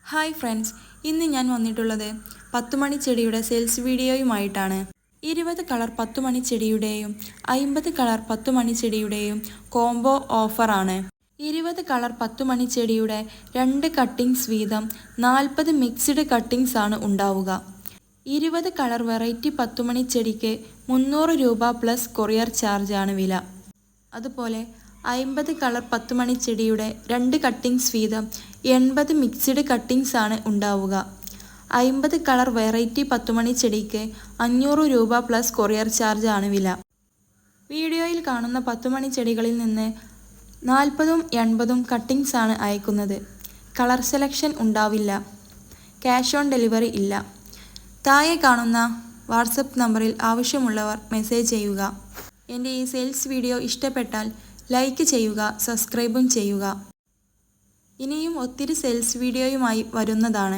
Hi friends, ഇന്ന് ഞാൻ വന്നിട്ടുള്ളത് 10 മണി ചെടിയുടെ സെയിൽസ് വീഡിയോയുമായിട്ടാണ്. 20 കളർ 10 മണി ചെടിയുടെയും 50 കളർ 10 മണി ചെടിയുടെയും കോംബോ ഓഫറാണ്. 20 കളർ 10 മണി ചെടിയുടെ 2 കട്ടിങ്സ് വീതം 40 മിക്സ്ഡ് കട്ടിങ്സ് ആണ് ഉണ്ടാവുക. 20 കളർ വെറൈറ്റി 10 മണി ചെടിക്ക് 300 രൂപ പ്ലസ് കൊറിയർ ചാർജ് ആണ് വില. അതുപോലെ 50 കളർ 10 മണി ചെടിയുടെ 2 കട്ടിങ്സ് വീതം 80 മിക്സ്ഡ് കട്ടിങ്സ് ആണ് ഉണ്ടാവുക. 50 കളർ വെറൈറ്റി 10 മണി ചെടിക്ക് 500 രൂപ പ്ലസ് കൊറിയർ ചാർജ് ആണ് വില. വീഡിയോയിൽ കാണുന്ന 10 മണി ചെടികളിൽ നിന്ന് 40ഉം 80ഉം കട്ടിങ്സ് ആണ് അയക്കുന്നത്. കളർ സെലക്ഷൻ ഉണ്ടാവില്ല. ക്യാഷ് ഓൺ ഡെലിവറി ഇല്ല. താഴെ കാണുന്ന വാട്സപ്പ് നമ്പറിൽ ആവശ്യമുള്ളവർ മെസ്സേജ് ചെയ്യുക. എൻ്റെ ഈ സെയിൽസ് വീഡിയോ ഇഷ്ടപ്പെട്ടാൽ ലൈക്ക് ചെയ്യുക, സബ്സ്ക്രൈബും ചെയ്യുക. ഇനിയും ഒത്തിരി സെയിൽസ് വീഡിയോയുമായി വരുന്നതാണ്.